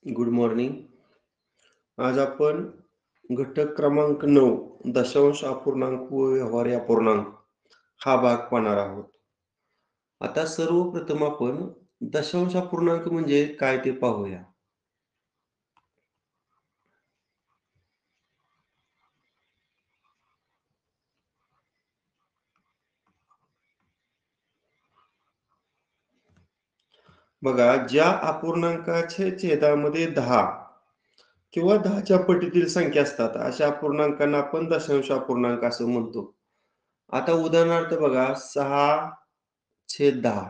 Good morning. आज आपण घटक क्रमांक 9 दशांश अपूर्णांक व व्यवहार्य अपूर्णांक हा भाग पाहणार आहोत. आता सर्वप्रथम आपण दशांश अपूर्णांक म्हणजे काय ते पाहूया. बघा, ज्या अपूर्णांकाच्या छेदामध्ये 10 किंवा 10च्या पटीतील संख्या असतात अशा अपूर्णांकांना आपण दशांश अपूर्णांक असं म्हणतो. आता उदाहरणार्थ बघा, 6/10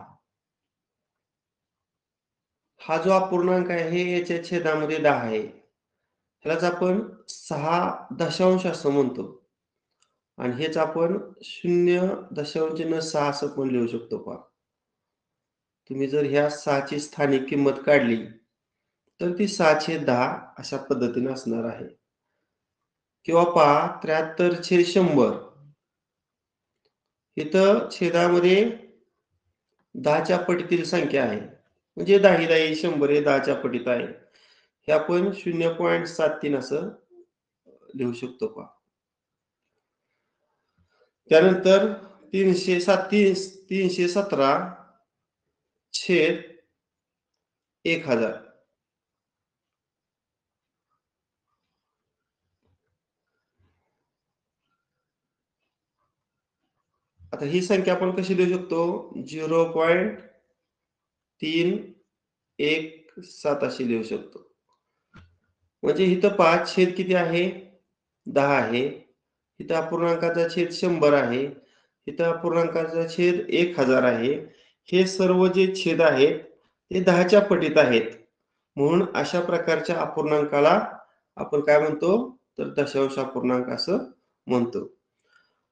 हा जो अपूर्णांक आहे याच्या छेदामध्ये 10 आहे. ह्यालाच आपण 6 असं म्हणतो. आणि हेच आपण 0.6 असं पण लिहू शकतो पहा. तुम्ही जर ह्या 6 ची स्थानिक किंमत काढली तर ती 6/10 अशा पद्धतीने असणार आहे. किंवा पहा 73/100 इथं छेदामध्ये 10च्या पटीतील संख्या आहे. म्हणजे 10 10 100 हे 10च्या पटीत आहे. हे आपण 0.73 असं लिहू शकतो पहा. त्यानंतर 317 छेद 1000. आता ही संख्या आपण कशी लिहू शकतो? 0.317 अशी लिहू शकतो. म्हणजे इथं 5 छेद किती आहे? 10 आहे. इथं अपूर्णांकाचा छेद 100 आहे. इथं अपूर्णांकाचा छेद 1000 आहे. हे सर्व जे छेद आहेत ते 10च्या पटीत आहेत. म्हणून अशा प्रकारच्या अपूर्णांकाला आपण काय म्हणतो? तर दशांश अपूर्णांक असं म्हणतो.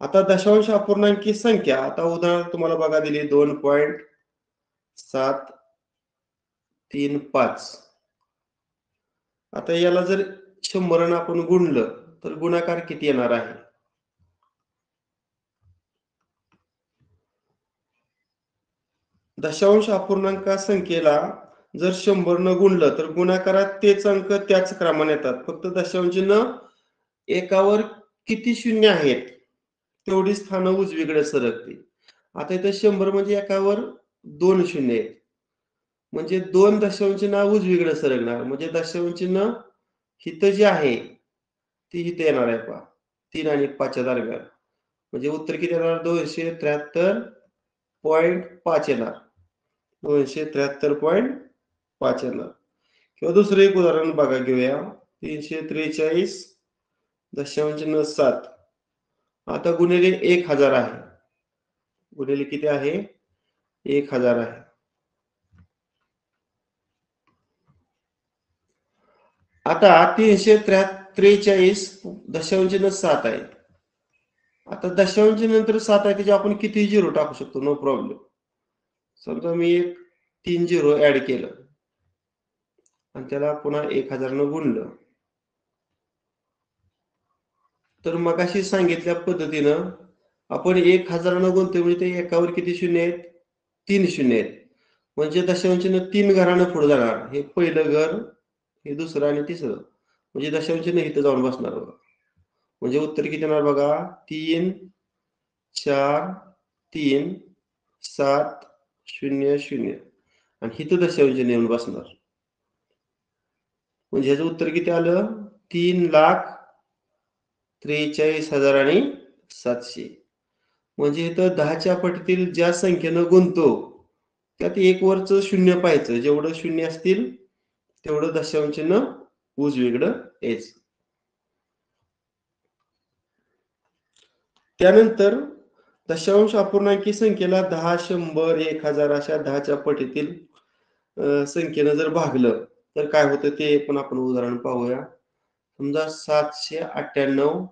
आता दशांश अपूर्णांकी संख्या, आता उदाहरण तुम्हाला बघा दिली 2.735. आता याला जर 100 ने आपण गुणलं तर गुणाकार किती येणार आहे? दशांश अपूर्णांक संख्येला जर 100 न गुणलं तर गुणाकारात तेच अंक त्याच क्रमाने येतात. फक्त दशांश चिन्ह एकावर किती शून्य आहेत तेवढी स्थानं उजवीकडे सरकते. आता इथं 100 म्हणजे एकावर 2 शून्य आहेत. म्हणजे 2 दशांश चिन्ह उजवीकडे सरकणार. म्हणजे दशांश चिन्ह इथं जे आहे ती इथे येणार आहे पहा. 3 आणि 5च्या दरम्यान. म्हणजे उत्तर किती येणार? 273.5 येणार. 273.5 येणार. किंवा दुसरं एक उदाहरण बघा घेऊया. 343.7 आता गुणिले 1000 आहे. गुणिले किती आहे? 1000 आहे. आता 343.7 आहे. आता दशांश नंतर 7 आहे त्याची आपण किती झिरो टाकू शकतो? No problem. समजा मी एक 3 झिरो ऍड केलं आणि त्याला पुन्हा 1000 न गुणलं तर मगाशी सांगितल्या पद्धतीनं आपण 1000 न गुणतोय म्हणजे ते एकावर किती शून्य आहेत? 3 शून्य आहेत. म्हणजे दशांश चिन्ह 3 घरानं पुढे जाणार. हे पहिलं घर, हे दुसरं आणि तिसरं. म्हणजे दशांश चिन्ह इथं जाऊन बसणार बघा. म्हणजे उत्तर किती येणार बघा? 3 4 3 7 0 0 आणि इथं दशांश चिन्ह येऊन बसणार. म्हणजे ह्याचं उत्तर किती आलं? 3,43,700. म्हणजे इथं 10च्या पटीतील ज्या संख्येनं गुणतो त्यात एक वरचं शून्य पाहायचं. जेवढं शून्य असतील तेवढं दशांश चिन्ह उजवीकडं यायचं. त्यानंतर दशांश अपूर्णांकी संख्येला 10, 100, 1000 अशा 10च्या पटीतील संख्येनं जर भागलं तर काय होतं ते पण आपण उदाहरण पाहूया. समजा 798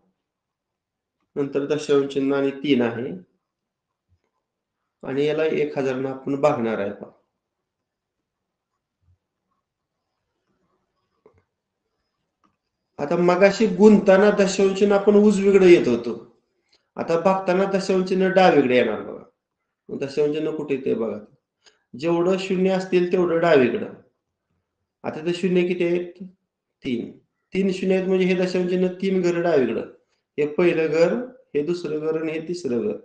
नंतर दशांश चिन्ह आणि 3 आहे आणि याला 1000 न आपण भागणार आहे पहा. आता मगाशी गुणताना दशांश चिन्ह आपण उजवीकडे येत होतो. आता भागताना दशांश चिन्ह डावीकडे येणार बघा. दशांश चिन्ह कुठे ते बघा. जेवढं शून्य असतील तेवढं डावीकडं. आता इथं शून्य किती आहेत? 3. 3 शून्य आहेत म्हणजे हे दशांश चिन्ह 3 घर डावीकडं. हे पहिलं घर, हे दुसरं घर आणि हे तिसरं घर.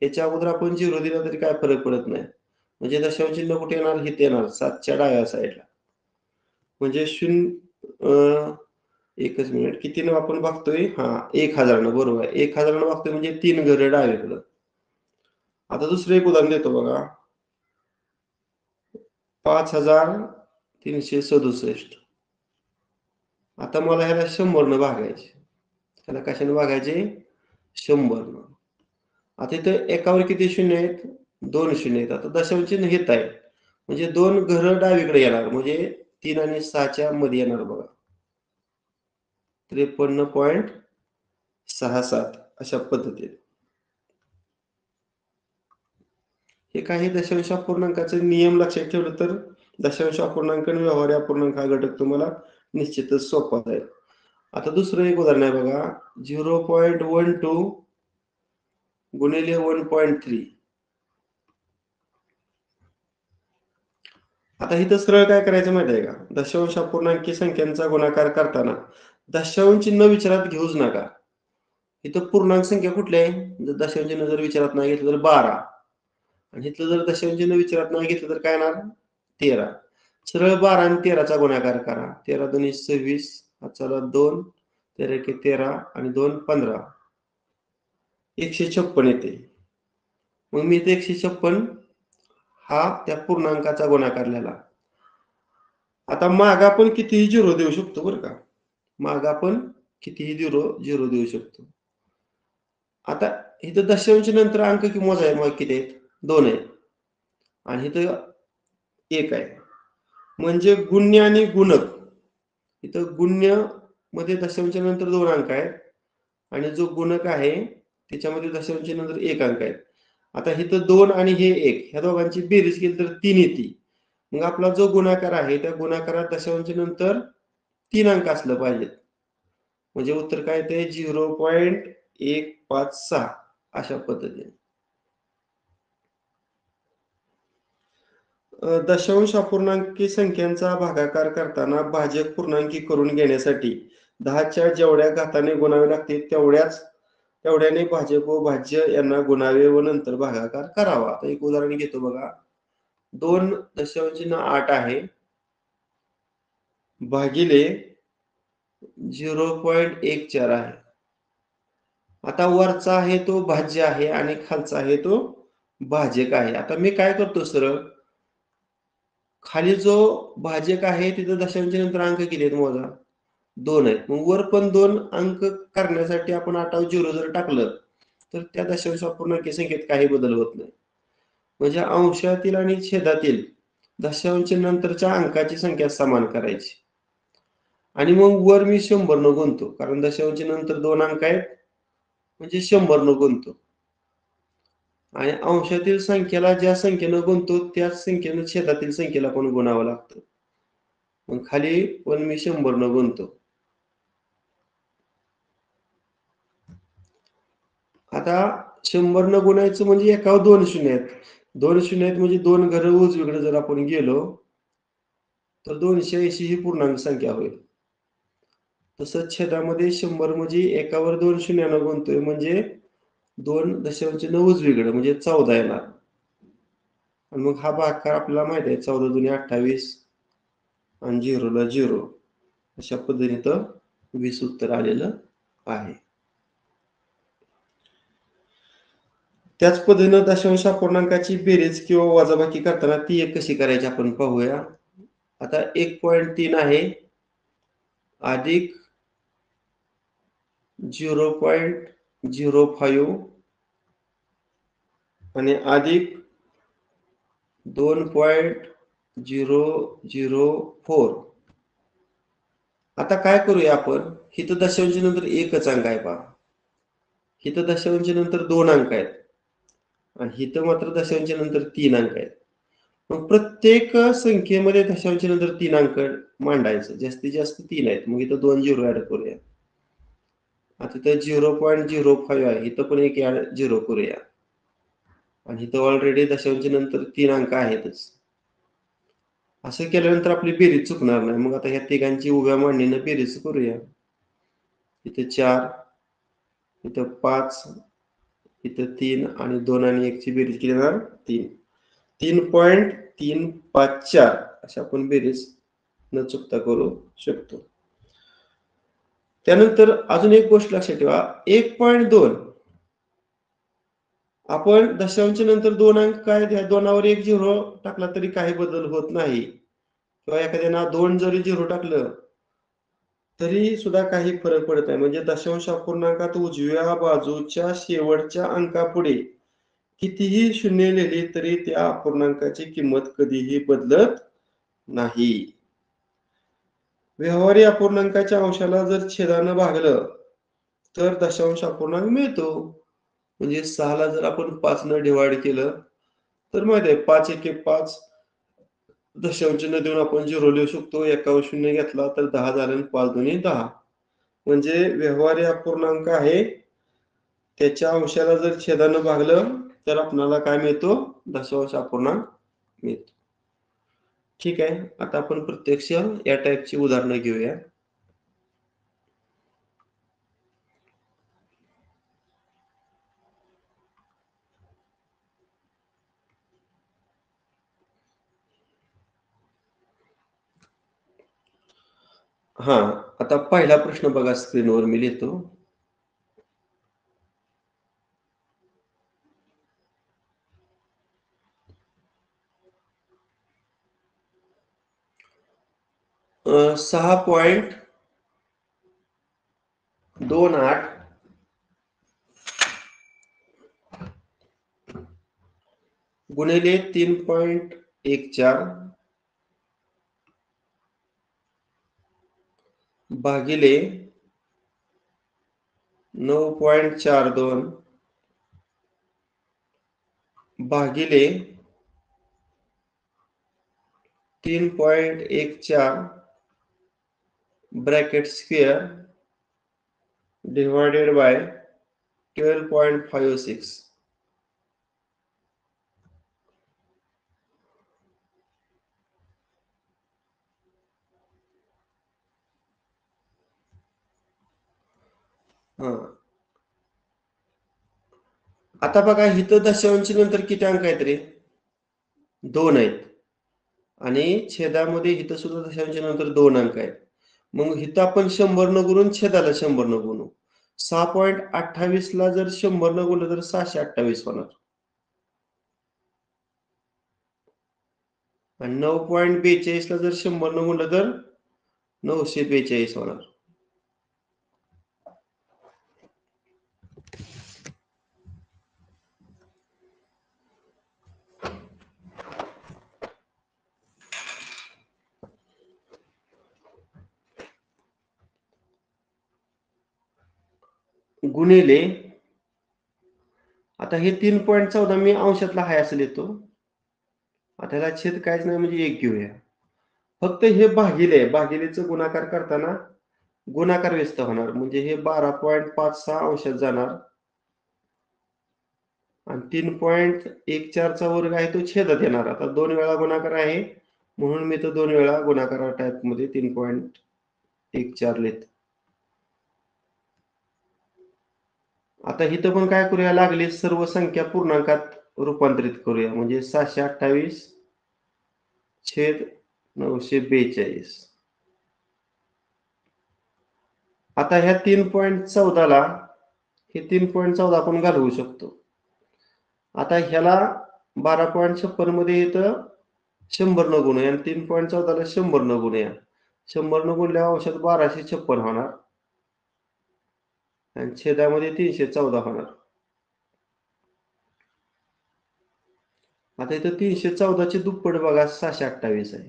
याच्या अगोदर आपण 0 दिला तरी काय फरक पडत नाही. म्हणजे दशांश चिन्ह कुठे येणार? इथे येणार 7च्या डाव्या साईडला. म्हणजे एकच मिनिट कितीनं आपण बघतोय? हां, 1000नं बरोबर आहे. 1000नं बघतोय म्हणजे 3 घरं डावीकडं. आता दुसरं एक उदाहरण देतो बघा. 5367. आता मला ह्याला 100 भागायचे. ह्याला कशाने भागायचे? 100. आता इथं एकावर किती शून्य आहेत? 2 शून्य आहेत. आता दशांश चिन्ह हेच आहे. म्हणजे 2 घरं डावीकडे येणार. म्हणजे 3 आणि 6च्या मध्ये येणार बघा. 53.67 अशा पद्धतीने. हे काही दशांश अपूर्णांकाचे नियम लक्षात ठेवलं तर दशांश अपूर्णांक आणि व्यवहार्य अपूर्णांक हा घटक तुम्हाला निश्चितच सोपा जाईल. आता दुसरं एक उदाहरण आहे बघा. 0.12 गुणिले 1.3. आता इथं सरळ काय करायचं माहिती आहे का? दशांश अपूर्णांकी संख्यांचा गुणाकार करताना दशांश चिन्ह विचारात घेऊच नका. इथं पूर्णांक संख्या कुठली आहे? जर दशांश चिन्ह जर विचारात नाही घेतलं तर 12. आणि इथलं जर दशांश चिन्ह विचारात नाही घेतलं तर काय येणार? 13. सरळ 12 आणि 13चा गुणाकार करा. 13 दोन्ही 26, चला 2, 13 एके 13 आणि 2 15. 156 येते. मग मी इथे 156 हा त्या पूर्णांकाचा गुणाकार लिहिला. आता मागं आपण कितीही 0 देऊ शकतो बरं का. मागं आपण कितीही 0 देऊ शकतो. आता इथं दशांश नंतर अंक किती आहेत? 2 आहेत. आणि इथं 1 आहे. म्हणजे गुण्य आणि गुणक. इथं गुण्य मध्ये दशांश नंतर 2 अंक आहेत आणि जो गुणक आहे त्याच्यामध्ये दशांश नंतर 1 अंक आहे. आता इथं 2 आणि हे 1 ह्या दोघांची बेरीज केली तर 3 येते. मग आपला जो गुणाकार आहे त्या गुणाकारात दशांश नंतर 3 अंक असलं पाहिजे. म्हणजे उत्तर काय ते 0.156 अशा पद्धतीने. दशांश अपूर्णांकी संख्यांचा भागाकार करताना भाजक पूर्णांकी करून घेण्यासाठी 10च्या जेवढ्या घाताने गुणावे लागते तेवढ्याने भाजक व भाज्य यांना गुणावे व नंतर भागाकार करावा. आता एक उदाहरण घेतो बघा. 2.8 आहे भागिले 0.14 आहे. आता वरचा आहे तो भाज्य आहे आणि खालचा आहे तो भाजक आहे. आता मी काय करतो सरळ खाली जो भाजक आहे तिथं दशांश नंतर अंक किती आहेत मोजा? 2 आहेत. मग वर पण 2 अंक करण्यासाठी आपण 8 0 जर टाकलं तर त्या दशांश अपूर्णांकी संख्येत काही बदल होत नाही. म्हणजे अंशातील आणि छेदातील दशांश नंतरच्या अंकाची संख्या समान करायची. आणि मग वर मी 100 न गुणतो. कारण दशांश नंतर 2 अंक आहेत म्हणजे 100 न गुणतो. आणि अंशातील संख्येला ज्या संख्येनं गुणतो त्याच संख्येनं छेदातील संख्येला पण गुणावं लागतं. मग खाली पण मी 100 न गुणतो. आता 100 न गुणायचं म्हणजे एकावर 2 शून्य आहेत. 2 शून्य आहेत म्हणजे 2 घरं उजवीकडे जर आपण गेलो तर 280 ही पूर्णांक संख्या होईल. तसंच छेदामध्ये 100 म्हणजे एकावर 2 शून्यानं गुणतोय म्हणजे 2 दशांश चिन्ह उजवीकडे म्हणजे 14 येणार. आणि मग हा भागाकार आपल्याला माहिती आहे 14 दुनी 28 आणि 0 ला 0 अशा पद्धतीने तर 20 उत्तर आलेलं आहे. त्याच पद्धतीनं दशांश अपूर्णांकाची बेरीज किंवा वजाबाकी करताना ती एक कशी करायची आपण पाहूया. आता 1.3 आहे अधिक 0.05 आणि अधिक 2.004. आता काय करूया आपण? इथं दशांश नंतर एकच अंक आहे पहा. इथं दशांश नंतर 2 अंक आहेत. आणि इथं मात्र दशांश नंतर 3 अंक आहेत. मग प्रत्येक संख्येमध्ये दशांश नंतर 3 अंक मांडायचं. जास्तीत जास्त 3 आहेत. मग इथं 2 0 ऍड करूया. आता इथं 0.05 आहे. इथं पण एक 0 करूया. आणि इथं ऑलरेडी दशांश नंतर 3 अंक आहेतच. असं केल्यानंतर आपली बेरीज चुकणार नाही. मग आता ह्या तिघांची उभ्या मांडणीनं बेरीज करूया. इथे 4, इथं 5, इथं 3 आणि 2 आणि 1 ची बेरीज केली ना 3. 3.354 अशी आपण बेरीज न चुकता करू शकतो. त्यानंतर अजून एक गोष्ट लक्षात ठेवा, 1.2 आपण दशांश नंतर 2 अंक काय द्या, 2वर 1 झिरो टाकला तरी काही बदल होत नाही. किंवा एखाद्यानं 2 जरी झिरो टाकलं तरी सुद्धा काही फरक पडत नाही. म्हणजे दशांश अपूर्णांकात उजव्या बाजूच्या शेवटच्या अंकापुढे कितीही शून्य लिहिली तरी त्या अपूर्णांकाची किंमत कधीही बदलत नाही. व्यवहारी अपूर्णांकाच्या अंशाला जर छेदानं भागलं तर दशांश अपूर्णांक मिळतो. म्हणजे 6 ला जर आपण 5 न डिवाइड केलं तर माहिती आहे 5 एके 5 दशांश न देऊन आपण 0 लिहू शकतो. एकावर शून्य घेतला तर 10 झालं आणि 5 दुनी 10. म्हणजे व्यवहारी अपूर्णांक आहे त्याच्या अंशाला जर छेदानं भागलं तर आपल्याला काय मिळतो? दशांश अपूर्णांक मिळतो. ठीक आहे. आता आपण प्रत्यक्ष या टाइपची उदाहरणं घेऊया. हां, आता पहिला प्रश्न बघा स्क्रीनवर मी लिहितो. अ, 6.28 गुणिले 3.14 भागिले 9.42 भागिले 3.14 ब्रॅकेट स्क्वेअर डिवायडेड बाय 12.56. हां. आता बघा इथं दशांश नंतर किती अंक आहेत रे? 2 आहेत. आणि छेदामध्ये इथं सुद्धा दशांश नंतर 2 अंक आहेत. मग इथं आपण 100 न गुणून छेदाला 100 न गुणू. 6.28 ला जर 100 न गुणलं तर 628 होणार. आणि 9.42 ला जर 100 न गुणलं तर 942 होणार. गुणिले आता हे 3.14 मी अंशातला आहे असं लिहितो. आता ह्याला छेद काहीच नाही म्हणजे 1 घेऊया. फक्त हे भागिलेचं गुणाकार करताना गुणाकार व्यस्त होणार. म्हणजे हे 12.56 अंशात जाणार. आणि 3.14 चा वर्ग आहे तो छेदात येणार. आता 2 वेळा गुणाकार आहे म्हणून मी तो 2 वेळा गुणाकार टाइपमध्ये 3.14 लिहितो. आता इथं पण काय करूया लागले सर्व संख्या पूर्णांकात रूपांतरित करूया. म्हणजे 628 छेद 942. आता ह्या 3.14 ला हे 3.14 आपण घालवू शकतो. आता ह्याला 12.56 मध्ये येतं 100 न गुणूया आणि 3.14 ला 100 न गुणूया. 100 न गुणल्यावर अंशात 1256 होणार आणि छेदामध्ये 314 होणार. आता इथं 314 ची दुप्पट बघा 628 आहे.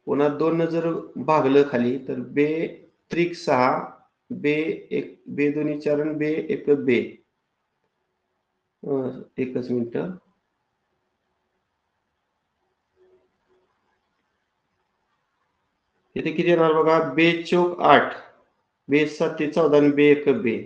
पुन्हा 2 न जर भागलं खाली तर बे त्रिक 6 बे 1 बे दोन्ही 4 आणि बे 1 बे. एकच मिनिट. इथे किती येणार बघा बे चौक 8 बे 7 14 आणि बे 1 बे.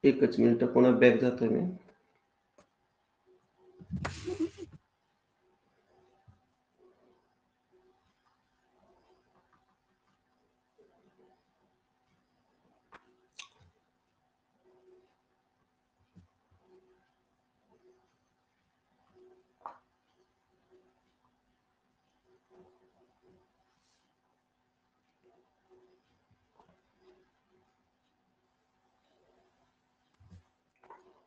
एकच मिनिट पुन्हा बॅक जातो मी.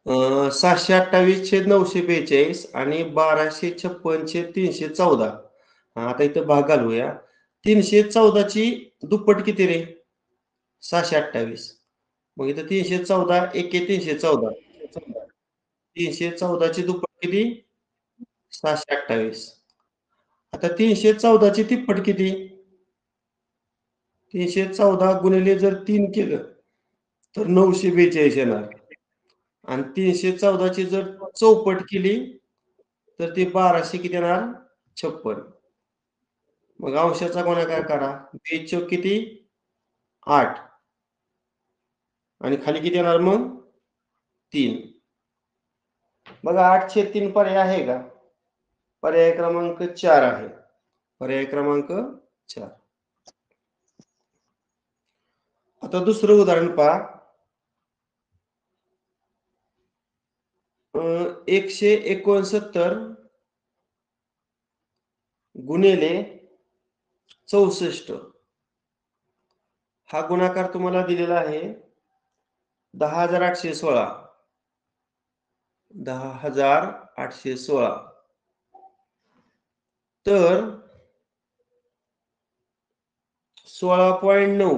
अं, 728/942 आणि 1256/314. आता इथं भाग घालूया. 314 ची दुप्पट किती रे? 628. मग इथं 314 एके 314. 314 ची दुप्पट किती? 628. आता 314 ची तिप्पट किती? 314 गुणिले जर 3 केलं तर 942 येणार. आणि 314 ची जर चौपट केली तर ती 1200 किती येणार? 56. मग अंशाचा गुणाकार करा. 2 चौक किती? 8. आणि खाली किती येणार मग? 3. बघा 8/3 पर्याय आहे का? पर्याय क्रमांक 4 आहे. पर्याय क्रमांक 4. आता दुसरं उदाहरण पहा. 169 गुणिले 64 हा गुणाकार तुम्हाला दिलेला आहे 10,816. 10,816. तर 16.9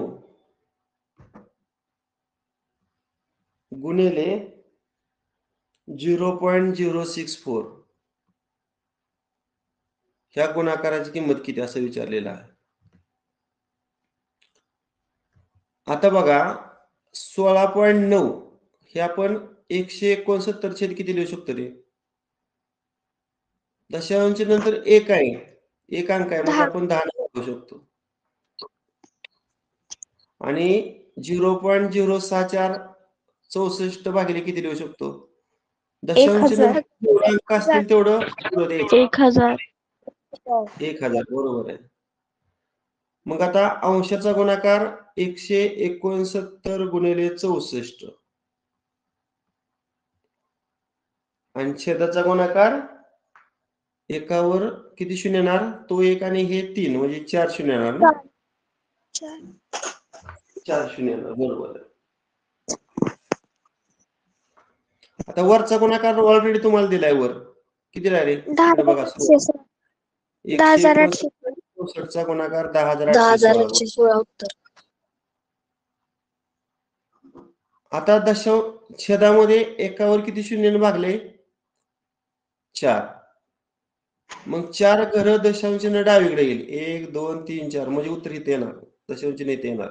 गुणिले 0.064 ह्या गुणाकाराची किंमत किती असं विचारलेलं आहे. आता बघा 16.9 हे आपण 169 छेद किती लिहू शकतो रे? दशांश नंतर 1 आहे. 1 अंक आहे मग आपण 10 लिहू शकतो. आणि 0.064 64 भागिले किती लिहू शकतो? दशांश नंतर जेवढे अंक असतील तेवढं 0 द्यायचं. 1000. 1000 बरोबर आहे. मग आता अंशाचा गुणाकार 169 गुणिले 64 आणि छेदाचा गुणाकार एकावर किती शून्य येणार? तो 1 आणि हे 3 म्हणजे 4 शून्य येणार ना? 4 शून्य येणार बरोबर आहे. आता वरचा गुणाकार ऑलरेडी तुम्हाला दिलाय वर. किती रे? इकडे बघा. 169 चा गुणाकार 10,816. उत्तर. आता छेदामध्ये एकावर किती शून्याने भागले? 4. मग 4 घरं दशांशाने डावीकडे येईल. 1 2 3 4 म्हणजे उत्तर इथे येणार. दशांशाने इथे येणार.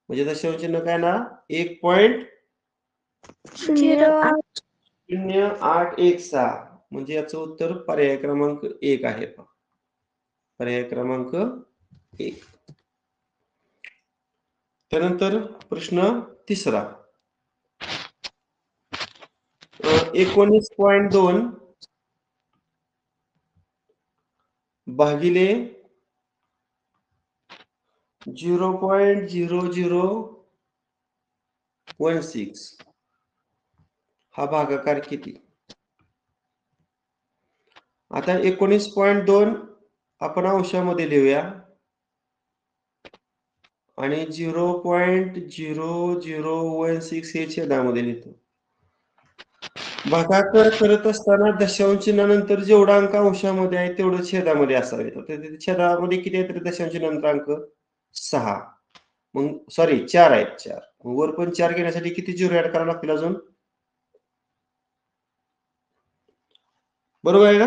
म्हणजे दशांशाने काय ना 1.0816 म्हणजे याचं उत्तर पर्याय क्रमांक 1 आहे. पर्याय क्रमांक 1. त्यानंतर प्रश्न तिसरा. 19.2 भागिले 0.0016 हा भागाकार किती? आता 19.2 आपण अंशामध्ये लिहूया आणि 0.0016 हे छेदामध्ये लिहितो. भागाकार करत असताना दशांश चिन्हानंतर जेवढा अंक अंशामध्ये आहे तेवढं छेदामध्ये असावे. तर छेदामध्ये किती आहे तर दशांश नंतर अंक 6. मग सॉरी 4 आहेत 4. वर पण 4 घेण्यासाठी किती झिरो ऍड करावं लागतील अजून? बरोबर आहे ना?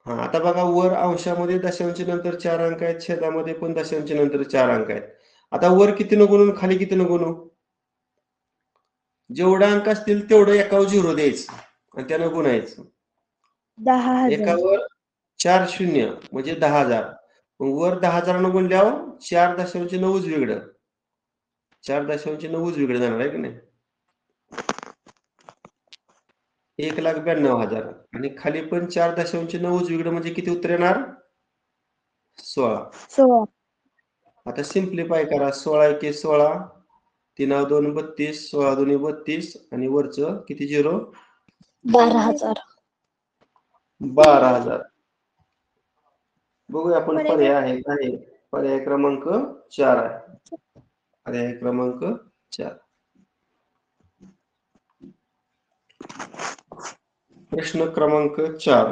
हा आता बघा वर अंशामध्ये दशांश नंतर 4 अंक आहेत, छेदामध्ये पण दशांश नंतर 4 अंक आहेत. आता वर किती न गुणून खाली किती न गुणू? जेवढे अंक असतील तेवढं एकावर 0 द्यायचं आणि त्यानं गुणायचं. 10,000. एकावर 4 शून्य म्हणजे 10,000. वर 10,000 गुणल्यावर 4 दशांश 9 उजवीकडं 4 दशांश चिन्ह उजवीकडे जाणार आहे की नाही. 1,92,000 आणि खाली पण 4 दशांश चिन्ह उजवीकडे म्हणजे किती उत्तर येणार? 16. 16. आता सिम्प्लिफाय करा. 16 एके 16, 3 2 32, 16 2 32 आणि वरचं किती झिरो? 12,000. 12,000. बघूया आपण पर्याय आहे काय. पर्याय क्रमांक 4 आहे. पर्याय क्रमांक 4. प्रश्न क्रमांक 4.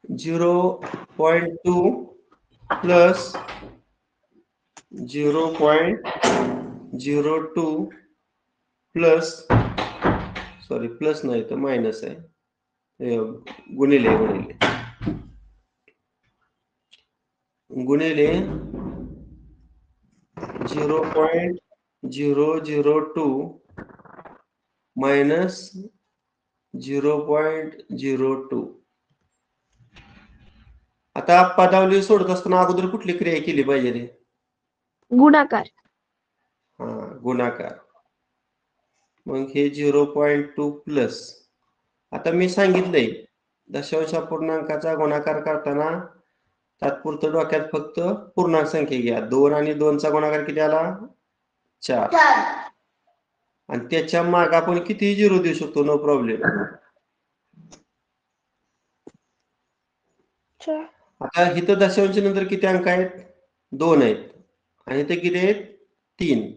0.2 प्लस 0.02 प्लस सॉरी प्लस नाही तर मायनस आहे. गुणिले गुणिले 0.002 मायनस 0.02. आता पदावली सोडत असताना अगोदर कुठली क्रिया केली पाहिजे रे? गुणाकार. हा, गुणाकार. मग हे 0.2 प्लस. आता मी सांगितलंय दशांश अपूर्णांकाचा गुणाकार करताना तात्पुरतं डोक्यात फक्त पूर्णांक संख्या घ्या. 2 आणि 2 चा गुणाकार किती आला? 4. आणि त्याच्या मागे आपण किती झिरो देऊ शकतो, नो प्रॉब्लेम. आता इथं दशांश नंतर किती अंक आहेत? 2 आहेत आणि इथे किती आहेत? 3.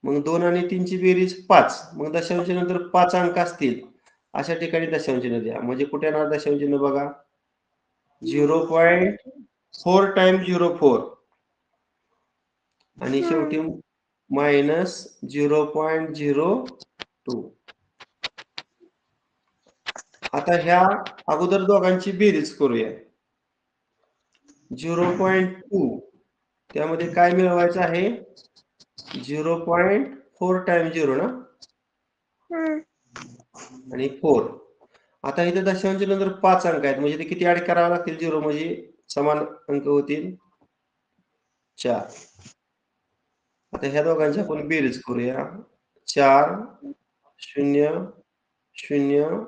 मग 2 आणि 3 ची बेरीज 5. मग दशांश नंतर 5 अंक असतील अशा ठिकाणी दशांश चिन्ह द्या. म्हणजे कुठे येणार दशांश चिन्ह बघा? 0.4 टाइम्स 04 आणि शेवटी मायनस 0.02. आता ह्या अगोदर दोघांची बेरीज करूया. 0.2 त्यामध्ये काय मिळवायचं आहे? 0.4 टाइम्स 0 ना आणि 4. आता इथे दशांश नंतर 5 अंक आहेत म्हणजे ते किती ऍड करावे लागतील 0 म्हणजे समान अंक होतील 4. आता ह्या दोघांची आपण बेरीज करूया. 4 0 0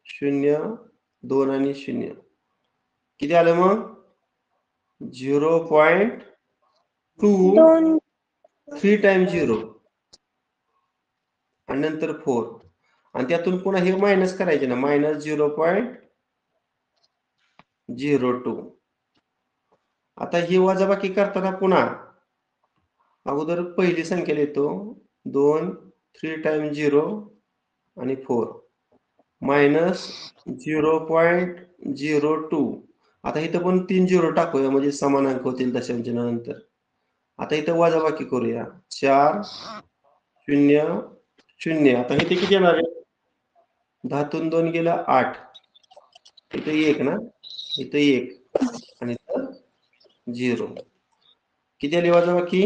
0 2 आणि 0 किती आलं मग? 0.2 3 टाइम्स 0 आणि नंतर 4 आणि त्यातून पुन्हा हे मायनस करायचे ना, मायनस 0.02. आता ही वजाबाकी करताना पुन्हा अगोदर पहिली संख्या लिहितो. 2 3 टाइम्स 0 आणि 4 मायनस 0.02. आता इथं पण 3 झिरो टाकूया म्हणजे समान अंक होतील दशांश चिन्हानंतर. आता इथं वजाबाकी करूया. 4 0 0. आता इथे किती येणार आहे? 10 तून 2 गेलं 8. इथे 1 ना, इथे 1 आणि इथं 0. किती आली वजाबाकी?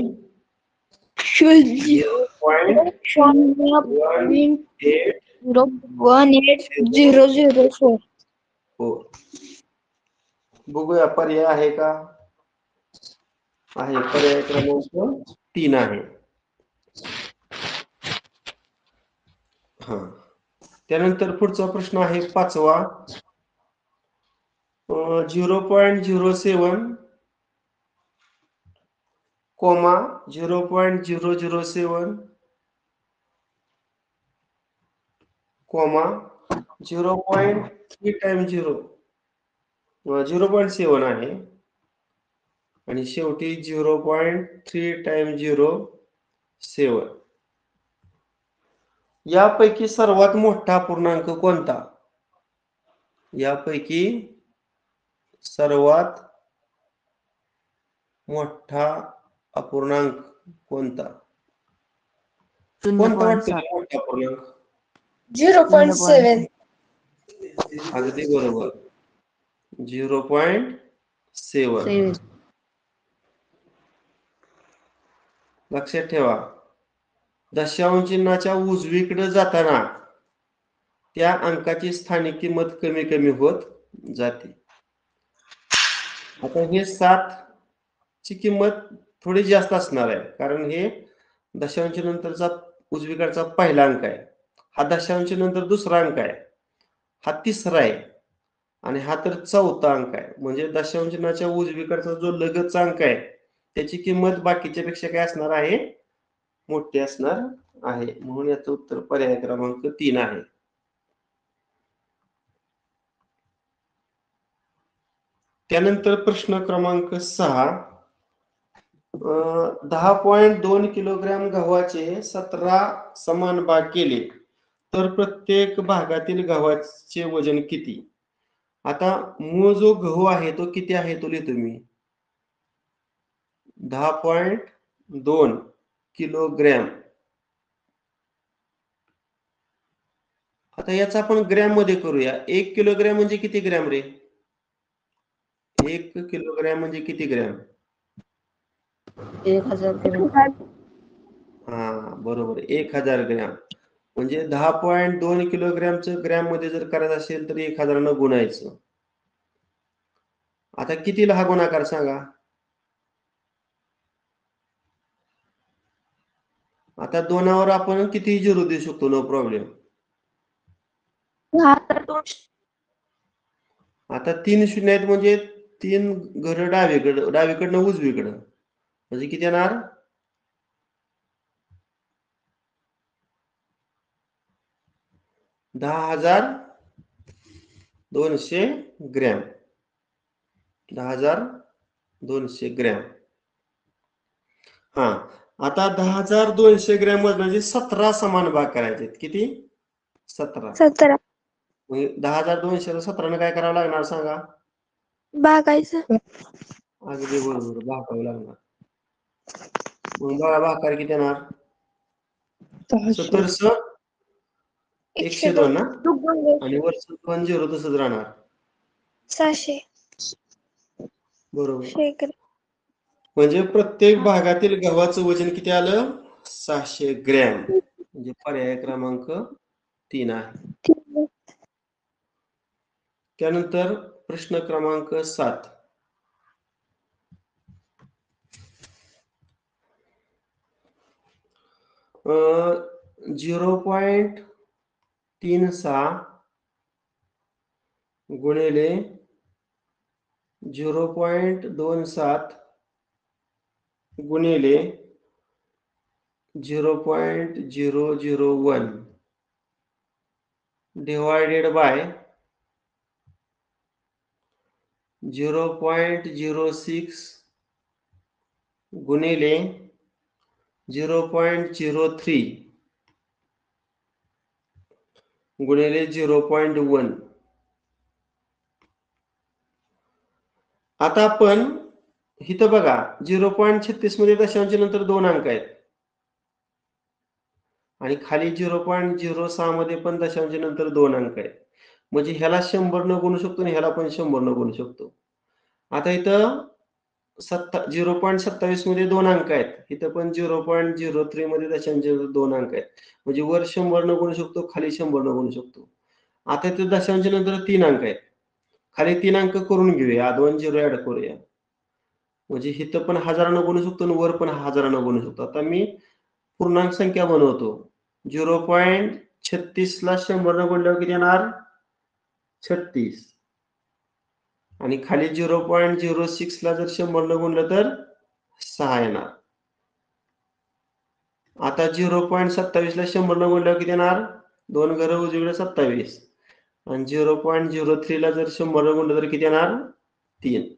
0.1804. हो. बघूया पर्याय आहे का? आहे. पर्याय क्रमांक 3 आहे. हा. त्यानंतर पुढचा प्रश्न आहे 5वा. 0.07 कोमा 0.007 कोमा 0.3 टाइम्स 0 0.7 आहे आणि शेवटी 0.3 टाइम्स 0.7. यापैकी सर्वात मोठा पूर्णांक कोणता? यापैकी सर्वात मोठा अपूर्णांक कोणता? कोणता वाटतो मोठा अपूर्णांक? 0.7. अगदी बरोबर. 0.7. लक्षात ठेवा, दशांश चिन्हाच्या उजवीकडे जाताना त्या अंकाची स्थानिक किंमत कमी कमी होत जाते. आता हे 7 ची किंमत थोडी जास्त असणार आहे, कारण हे दशांश नंतरचा उजवीकडचा पहिला अंक आहे, हा दशांश नंतर दुसरा अंक आहे, हा तिसरा आहे आणि हा तर चौथा अंक आहे. म्हणजे दशांशनाच्या उजवीकडचा जो लगतचा अंक आहे त्याची किंमत बाकीच्या पेक्षा काय असणार आहे, मोठी असणार आहे. म्हणून याचं उत्तर पर्याय क्रमांक 3 आहे. त्यानंतर प्रश्न क्रमांक 6, 10.2 किलोग्रॅम गव्हाचे 17 समान भाग केले तर प्रत्येक भागातील गव्हाचे वजन किती? आता मूळ जो गहू आहे तो किती आहे तो लिहितो मी, 10.2 किलोग्रॅम. आता याचा आपण ग्रॅम मध्ये करूया. 1 किलोग्रॅम म्हणजे किती ग्रॅम रे? 1 किलोग्रॅम म्हणजे किती ग्रॅम? 1000 ग्रॅम. हा बरोबर, 1000 ग्रॅम. म्हणजे 10.2 किलोग्रॅमचं ग्रॅम मध्ये जर करायचं असेल तर 1000 न गुणायचं. आता कितीला हा गुणाकार सांगा? आता दोनावर आपण किती झिरो देऊ शकतो, नो प्रॉब्लेम. आता 3 शून्य आहेत म्हणजे 3 घर डावीकडनं उजवीकडं, म्हणजे किती येणार? 10,200 ग्रॅम. 10,200 ग्रॅम. हा, आता 10,200 ग्रॅम वजनाचे 17 समान भाग करायचे. किती? 17. 17 म्हणजे 10,200 ला 17 ने काय करावं लागणार सांगा? भागायचं. अगदी बरोबर, भागावं लागणार. मग बघा भागाकार किती येणार? 17 102 ना, आणि वरचं 2 झिरो तसंच राहणार. 600 बरोबर. म्हणजे प्रत्येक भागातील गव्हाचं वजन किती आलं? 600 ग्रॅम. म्हणजे पर्याय क्रमांक 3 आहे. त्यानंतर प्रश्न क्रमांक 7, 0.36 गुणिले 0.27 गुणिले 0.001 डिवायडेड बाय 0.06 गुणिले 0.03 गुणिले 0.1. आता आपण इथं बघा 0.36 मध्ये दशांश नंतर 2 अंक आहेत आणि खाली 0.06 मध्ये पण दशांश नंतर 2 अंक आहेत. म्हणजे ह्याला 100 न गुणू शकतो आणि ह्याला पण 100 न गुणू शकतो. आता इथं 0.27 मध्ये 2 अंक आहेत, इथं पण 0.03 मध्ये दशांश 2 अंक आहेत. म्हणजे वर 100 न गुणू शकतो, खाली 100 न गुणू शकतो. आता इथे दशांश नंतर 3 अंक आहेत, खाली 3 अंक करून घेऊया, 2 झिरो ऍड करूया. म्हणजे इथं पण 1000 न गुणू शकतो आणि वर पण 1000 न गुणू शकतो. आता मी पूर्णांक संख्या बनवतो. 0.36 ला 100 न गुणल्यावर किती येणार? 36. आणि खाली 0.06 ला जर 100 न गुणलं तर 6 येणार. आता 0.27 ला 100 न गुणल्यावर किती येणार? 2 घरं उजवीकडे 27. आणि 0.03 ला जर 100 न गुणलं तर किती येणार? 3.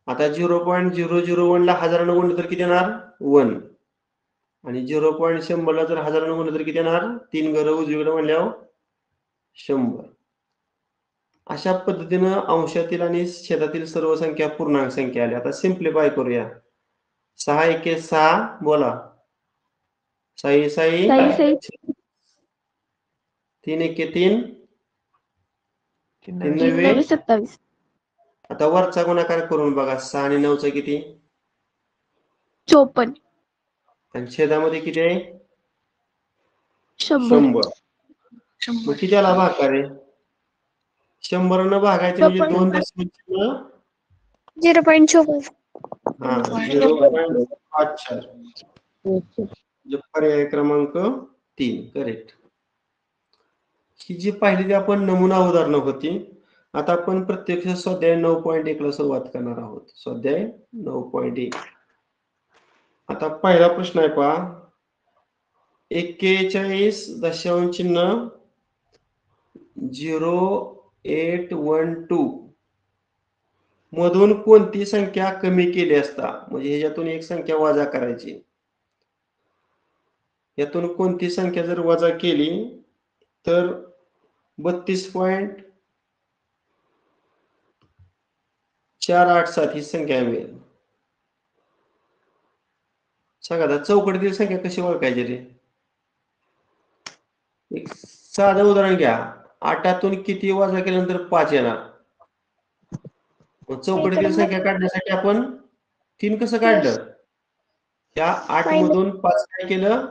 आता 0.001 ला 1000 न गुणलं तर किती येणार? 1. आणि 0.100 ला जर 1000 न गुणलं तर किती येणार? 3 घरं उजवीकडे म्हणल्यावर 100. अशा पद्धतीनं अंशातील आणि छेदातील सर्व संख्या पूर्णांक संख्या आल्या. आता सिम्प्लिफाय करूया. 6 एके 6, बोला. 6 6 3 एके 3, 3 9 27. आता वरचा गुणाकार करून बघा. 6 आणि 9 चा किती? 54. आणि छेदामध्ये किती आहे? 100. 100. मग किती आला भागाकार आहे? 100 न भागायचे म्हणजे 2 दशांश 0.54. हा 0.54 म्हणजे पर्याय क्रमांक 3 करेक्ट. ही जी पाहिलेली आपण नमुना उदाहरणं होती. आता आपण प्रत्यक्ष स्वाध्याय 9.1 ला सुरुवात करणार आहोत. स्वाध्याय 9.1. आता पहिला प्रश्न आहे पहा. 41.0812 मधून कोणती संख्या कमी केली असता, म्हणजे ह्याच्यातून एक संख्या वजा करायची. यातून कोणती संख्या जर वजा केली तर 32.487 ही संख्या मिळेल. सांगा आता चौकटीतील संख्या कशी ओळखायची रे? एक साधं उदाहरण घ्या. 8तून किती वजा केल्यानंतर 5 येणार? चौकटीतील संख्या काढण्यासाठी आपण 3 कसं काढलं? त्या 8 मधून 5 काय केलं?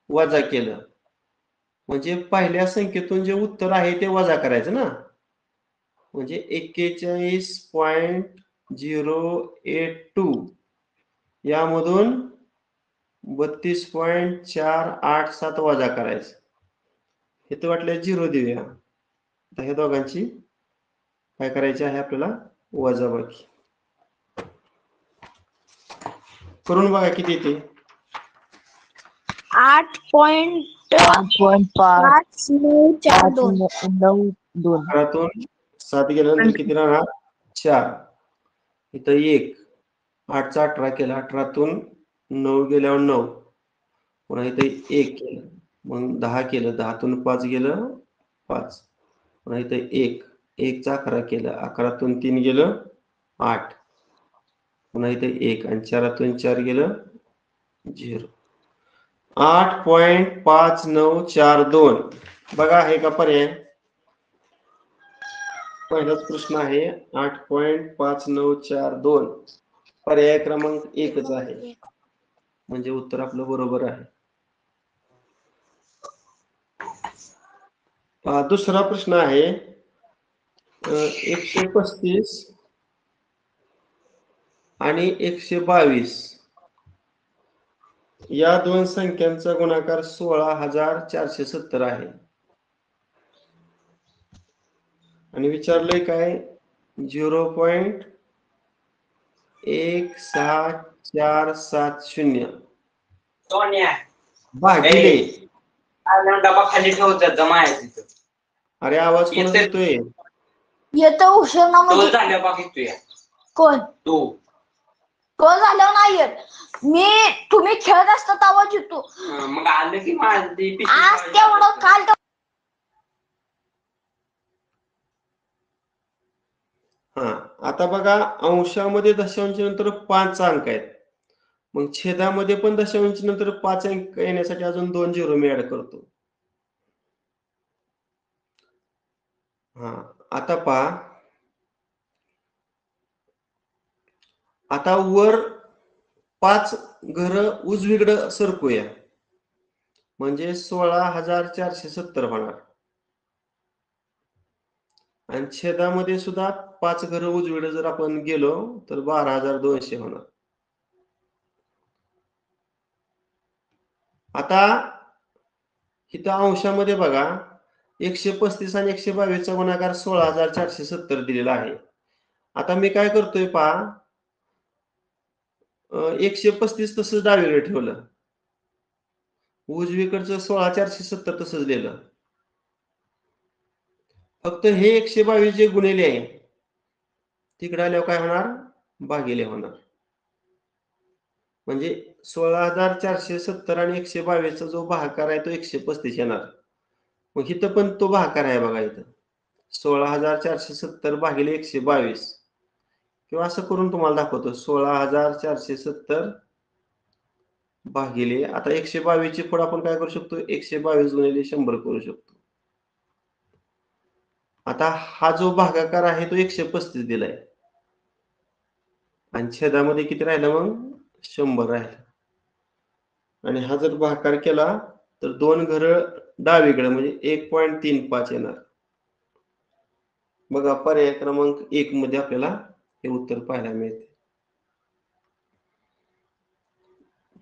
वजा केलं. म्हणजे पहिल्या संख्येतून जे उत्तर आहे ते वजा करायचं ना. म्हणजे 41.082 यामधून 32.487 वजा करायचं. हे तर वाटलं 0 देऊया. आता ह्या दोघांची काय करायची आहे आपल्याला? वजाबाकी. करून बघा किती येते. 8.592. 11तून 7 गेल्यानंतर किती राहणार? 4. इथं 1. 8चा 18 केला. 18तून 9 गेल्यावर 9. पुन्हा इथे 1 केलं. मग 10 केलं. 10तून 5 गेलं 5. पुन्हा इथे 1. 1चा 11 केलं. 11तून 3 गेलं 8. पुन्हा इथे 1 आणि 4तून 4 गेलं 0. 8.5942 बघा आहे का पर्याय? पहिलाच प्रश्न आहे 8.5942 पर्याय क्रमांक 1च आहे. म्हणजे उत्तर आपलं बरोबर आहे. दुसरा प्रश्न आहे 135 आणि 122 या दोन संख्यांचा गुणाकार 16,470 आहे. आणि विचारलंय काय? 0.16470 भागिले. डबा खाली ठेवतात जमा आहे तिथं. अरे आवाज कोण येतोय? येतो उशीर ना तो म्हणजे झाल्या बघितोय. कोण तू तो झाल्यावर नाही येत. मी तुम्ही खेळत असता तेव्हाच येतो. मग आलं की माझी आज तेवढं काल हा आता बघा अंशामध्ये दशांश नंतर 5 अंक आहेत. मग छेदामध्ये पण दशांश नंतर 5 अंक येण्यासाठी अजून 2 झिरो मी ऍड करतो. हा आता पहा. आता वर 5 घर उजवीकडे सरकूया. म्हणजे 16,470 होणार. आणि छेदामध्ये सुद्धा 5 घर उजवीकडे जर आपण गेलो तर 12,200 होणार. आता इथं अंशामध्ये बघा 135 आणि 122 चा गुणाकार 16,470 दिलेला आहे. आता मी काय करतोय पहा 135 तसंच डावीकडे ठेवलं. उजवीकडचं 16,470 तसंच लिहिलं. फक्त हे 122 जे गुणिले आहे तिकडे आल्यावर काय होणार? भागिले होणार. म्हणजे 16,470 आणि 122 चा जो भागाकार आहे तो 135 येणार. मग इथं पण तो भागाकार आहे बघा इथं 16,470 भागिले 122 किंवा असं करून तुम्हाला दाखवतो 16,470 भागिले आता 122 ची पुढे आपण काय करू शकतो? 122 गुणिले 100 करू शकतो. आता हा जो भागाकार आहे तो 135 दिलाय. आणि छेदामध्ये किती राहिलं मग? 100 राहिलं. आणि हा जर भागाकार केला तर 2 घर डावीकडे म्हणजे 1.35 येणार. बघा पर्याय क्रमांक 1 मध्ये आपल्याला हे उत्तर पाहायला मिळते.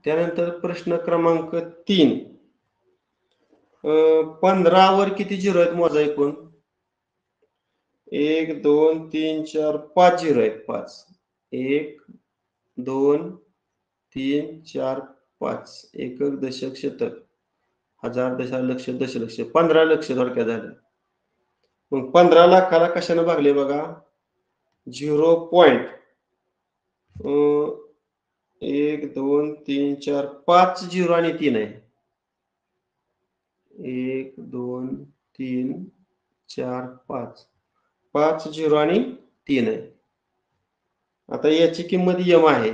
त्यानंतर प्रश्न क्रमांक 3. 15 वर किती झिरो आहेत मोजा एकूण. 1 2 3 4 5 झिरो आहेत. 5 1 2 3 4 5 एकक दशक शतक हजार दशलक्ष दशलक्ष 15 लक्ष थोडक्यात झालं. मग 15 लाखाला कशाने भागले बघा. 0 पॉइंट 1 2 3 4 5 झिरो आणि 3 आहे. 1 2 3 4 5 5 झिरो आणि 3 आहे. आता याची किंमत m आहे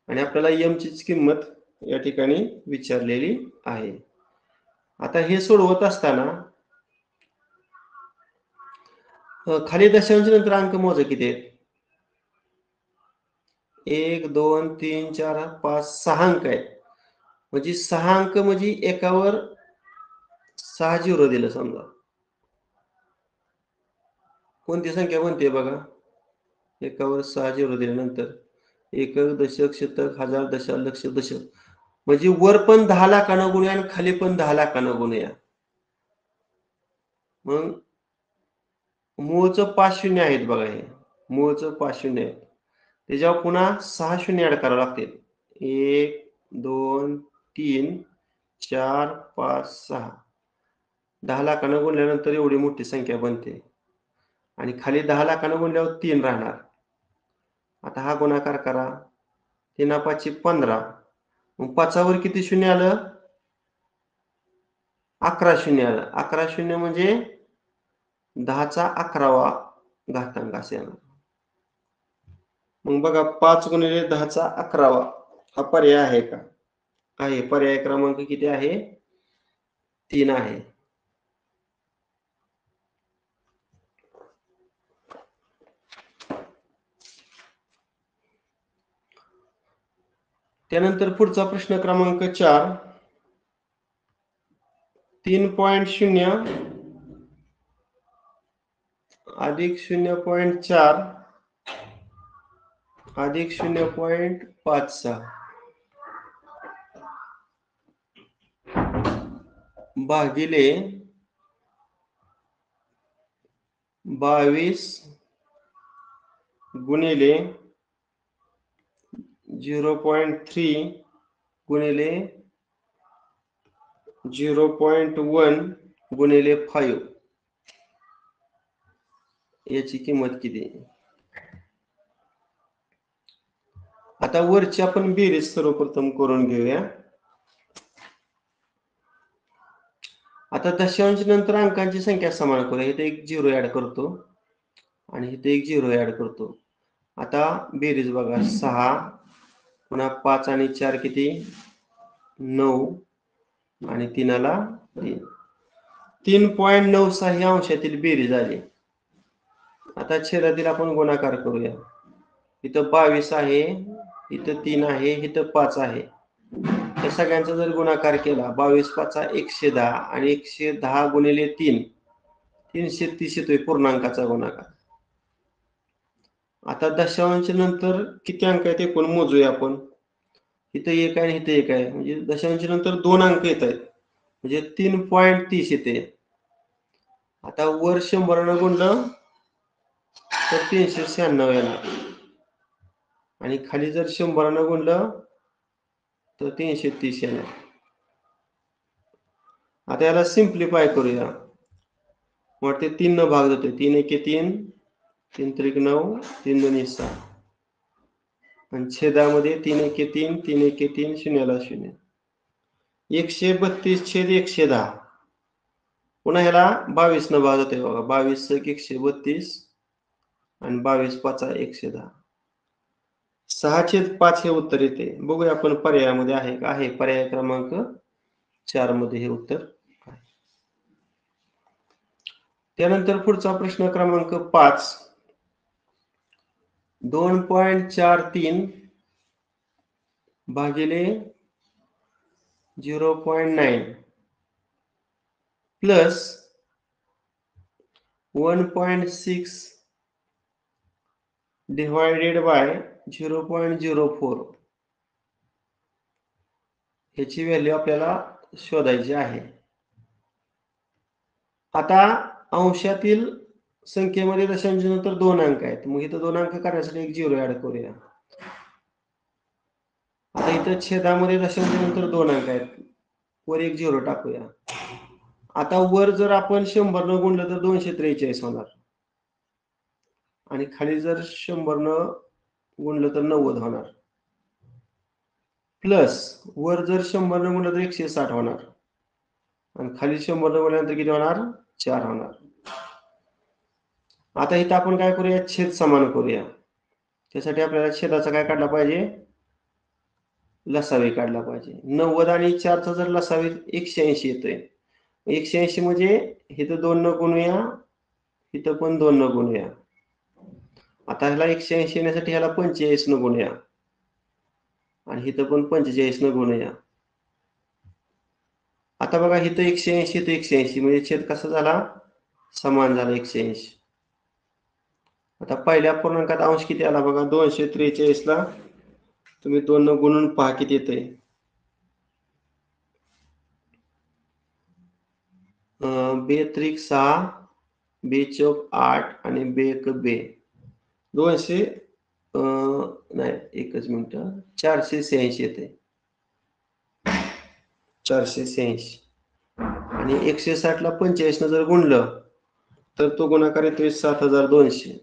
आणि आपल्याला m ची किंमत या ठिकाणी विचारलेली आहे. आता हे सोडवत असताना खाली दशांश नंतर अंक मोजा किती आहेत. 1 2 3 4 5 6 अंक आहेत. म्हणजे 6 अंक म्हणजे एकावर 6 झिरो दिलं समजा. कोणती संख्या बनते बघा. एकावर 6 झिरो दिल्यानंतर एकक दशक शतक हजार दशलक्ष दशक म्हणजे वर पण 10 लाखानं गुणूया आणि खाली पण 10 लाखानं गुणूया. मग मूळचं 5 शून्य आहेत बघा. हे मूळचं 5 शून्य आहेत. त्याच्यावर पुन्हा 6 शून्य ऍड करावं लागतील. 1 2 3 4 5 6 10 लाखानं गुणल्यानंतर एवढी मोठी संख्या बनते आणि खाली 10 लाखानं गुणल्यावर 3 राहणार. आता हा गुणाकार करा. 3 5 15. मग 5 वर किती शून्य आलं. 11 शून्य आलं. 11 शून्य म्हणजे 10चा 11वा घातांक असे येणार. मग बघा 5 गुणिले 10चा 11वा हा पर्याय आहे का. आहे. पर्याय क्रमांक किती आहे. 3 आहे. त्यानंतर पुढचा प्रश्न क्रमांक 4. 3.0 अधिक 0.4 अधिक 0.56 भागिले 22 गुणिले 0.3 गुणिले 0.1 गुणिले 5 याची किंमत किती. आता वरची आपण बेरीज सर्वप्रथम करून घेऊया. आता दशांश नंतर अंकांची संख्या समान करूया. इथे एक झिरो ऍड करतो आणि इथे एक झिरो ऍड करतो. आता बेरीज बघा. 6 पुन्हा 5 आणि 4 किती 9 आणि 3 ला 3. 3.96 ही अंशातील बेरीज आली. आता छेदातील आपण गुणाकार करूया. इथं 22 आहे, इथं 3 आहे, इथं 5 आहे. या सगळ्यांचा जर गुणाकार केला 22 5 110 आणि 110 गुणिले 3 330 येतोय पूर्णांकाचा गुणाकार. आता दशांश नंतर किती अंक आहेत एकूण मोजूया आपण. इथं 1 आहे आणि इथं 1 आहे. म्हणजे दशांश नंतर 2 अंक येत आहेत. म्हणजे 3.30 येते. आता वर 100 गुणलं तर 396 येणार आणि खाली जर 100 गुणलं तर 330 येणार. आता याला सिम्प्लिफाय करूया. मग ते 3 न भाग जातोय. 3 1 3 3 3 9 3 2 6 आणि छेदामध्ये 3 1 3 3 1 3 शून्याला 0. 132 छेद 110. पुन्हा ह्याला 22 न भाग जातोय बघा. 22 132 आणि 22 5 110. 6/5 हे उत्तर येते. बघूया आपण पर्यायामध्ये आहे का. आहे. पर्याय क्रमांक 4 मध्ये हे उत्तर आहे. त्यानंतर पुढचा प्रश्न क्रमांक 5. 2.43 भागिले 0.9 प्लस 1.6 डिवायडेड बाय 0.04 ह्याची व्हॅल्यू आपल्याला शोधायची आहे. आता अंशातील संख्येमध्ये दशांशानंतर 2 अंक आहेत. मग इथं 2 अंक करण्यासाठी एक 0 ऍड करूया. आता इथं छेदामध्ये दशांशानंतर 2 अंक आहेत. वर एक 0 टाकूया. आता वर जर आपण 100 न गुणलं तर 243 होणार. आणि खाली जर 100 न गुणलं तर 90 होणार. प्लस वर जर 100 न गुणलं तर 160 होणार. आणि खाली 100 न गुणल्यानंतर किती होणार? 4 होणार. आता इथं आपण काय करूया? छेद समान करूया. त्यासाठी आपल्याला छेदाचा काय काढला पाहिजे? लसावी काढला पाहिजे. 90 आणि 4चा जर लसावी 180 येतोय. 180 म्हणजे इथं 2 न गुणूया, इथं पण 2 न गुणूया. आता ह्याला 180 येण्यासाठी ह्याला 45 न गुणूया. आणि इथं पण 45 न गुणूया. आता बघा इथं 180 इथं 180 म्हणजे छेद कसा झाला? समान झाला 180. आता पहिल्या पूर्णांकात अंश किती आला बघा? 243 ला तुम्ही 2 न गुणून पहा किती येतंय. बे त्रिक 6, बे चौक 8 आणि बे एक बे 200 नाही एकच मिनिट 486 येते. 486 आणि 160 ला 45 न जर गुणलं तर तो गुणाकार येतोय 7200.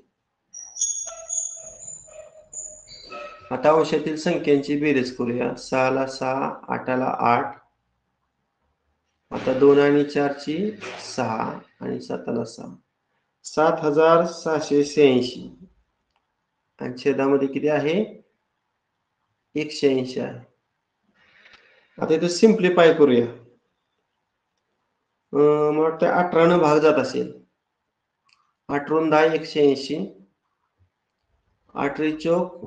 आता अंशातील संख्यांची बेरीज करूया. 6 ला 6, 8 ला 8. आता 2 आणि 4 ची 6 आणि 7 ला 6. 7686 आणि छेदामध्ये किती आहे? 180 आहे. आता इथं सिम्प्लिफाय करूया. मला वाटतं 18 न भाग जात असेल. 8 × 10 180. 8 × चौक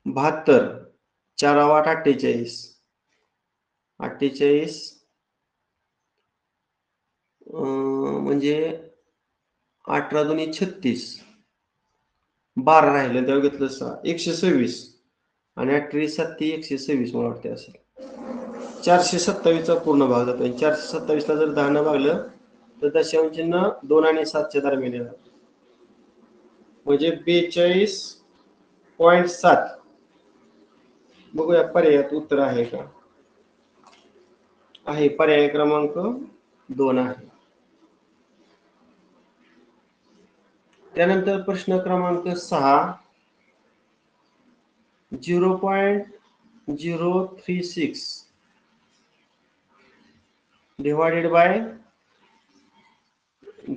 72. 4 × 8 48. 48 म्हणजे 18 दुनी 36. 12 राहिलं तेव्हा घेतलं 6 126 आणि 8 7 126 मला वाटते असेल. 427 चा पूर्ण भाग जातो. 427 ला जर 10 न भागलं तर दशांश चिन्ह 2 आणि 7 च्या दरम्यान येणार. म्हणजे 42.7. बघूया पर्यायात उत्तर आहे का? आहे. पर्याय क्रमांक 2 आहे. त्यानंतर प्रश्न क्रमांक 6 0.036 divided by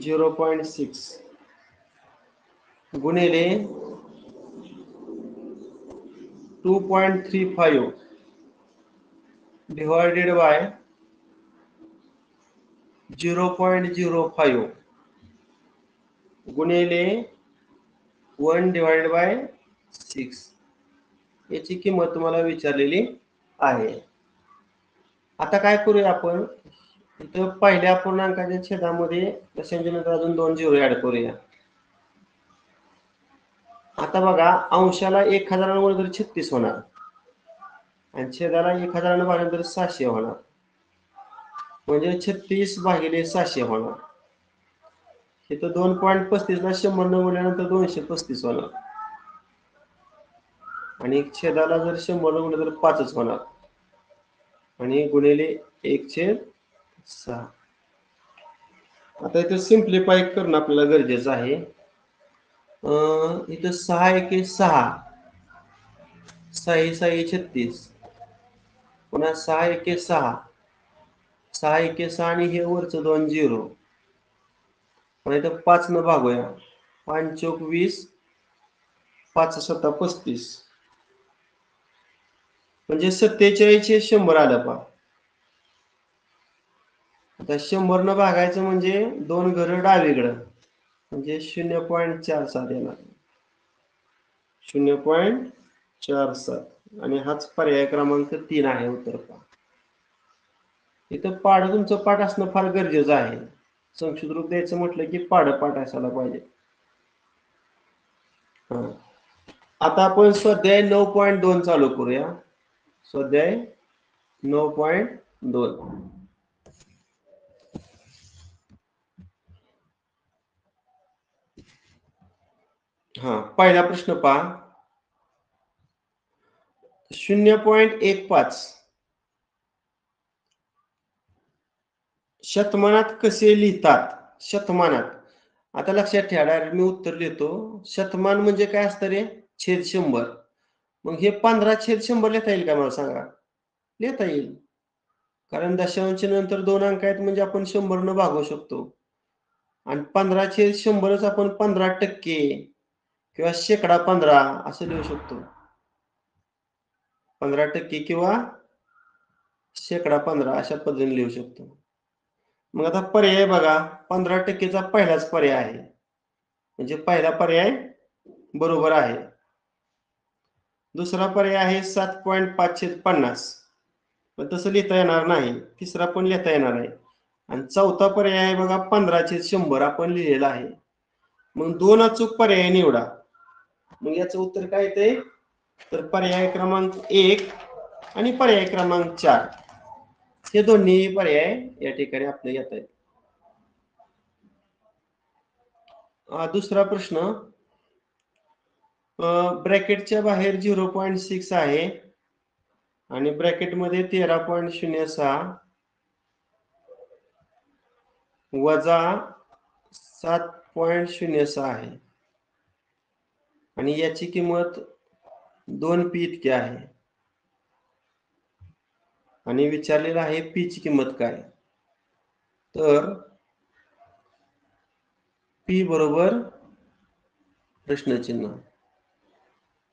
0.6 गुणिले 2.35 divided by 0.05 गुणिले 1 divided by 6 याची किंमत तुम्हाला विचारलेली आहे. आता काय करूया आपण? इथं पहिल्या पूर्णांकाच्या छेदामध्ये दशांशानंतर अजून 2 0 ऍड करूया. आता बघा अंशाला 1000 न गुणलं तर 36 होणार आणि छेदाला 1000 न भागल्यानंतर 600 होणार. म्हणजे 36 भागिले 600 होणार. इथं 2.35 ला 100 न गुणल्यानंतर 235 होणार. आणि छेदाला जर 100 न गुणलं तर 5च होणार. आणि गुणिले 1/6. आता इथं सिम्प्लिफाय करणं आपल्याला गरजेचं आहे. इथं 6 एके 6, 6 6 36, पुन्हा 6 एके 6, 6 एके 6 आणि हे वरचं 2 0. पुन्हा इथं 5 न भागूया. 5 चौक 20, 5 7 35. म्हणजे 47 हे 100 आलं पहा. आता 100 न भागायचं म्हणजे 2 घरं डावीकडं म्हणजे 0.47 येणार. 0.47 आणि हाच पर्याय क्रमांक 3 आहे उत्तर पहा. इथं पाढं तुमचं पाठ असणं फार गरजेचं आहे. संक्षिप्त रूप द्यायचं म्हटलं की पाढं पाठ असायला पाहिजे. आता आपण स्वाध्याय 9.2 चालू करूया. स्वाध्याय 9.2. हा, पहिला प्रश्न पहा. 0.15 शतमानात कसे लिहितात? शतमानात. आता लक्षात ठेवा, डायरेक्ट मी उत्तर लिहितो. शतमान म्हणजे काय असतं रे? छेद 100. मग हे 15/100 लिहिता येईल का मला सांगा? लिहिता येईल. कारण दशांश नंतर 2 अंक आहेत म्हणजे आपण 100 न भागू शकतो. आणि 15/100च आपण 15% किंवा 15% असं लिहू शकतो. 15% किंवा 15% अशा पद्धतीने लिहू शकतो. मग आता पर्याय बघा, 15%चा पहिलाच पर्याय आहे. म्हणजे पहिला पर्याय बरोबर आहे. दुसरा पर्याय आहे 7.5/50. पण तसं लिहिता येणार नाही. तिसरा पण लिहिता येणार आहे. आणि चौथा पर्याय आहे बघा 15/100 आपण लिहिलेला आहे. मग 2 अचूक पर्याय निवडा. मग याचं उत्तर काय येते? तर पर्याय क्रमांक 1 आणि पर्याय क्रमांक 4 हे दोन्ही पर्याय या ठिकाणी आपले येत आहेत. दुसरा प्रश्न, ब्रॅकेटच्या बाहेर 0.6 आहे आणि ब्रॅकेटमध्ये 13.06 वजा 7.06 आहे आणि याची किंमत 2p इतकी आहे आणि विचारलेलं आहे p ची किंमत काय? तर p बरोबर प्रश्नचिन्ह.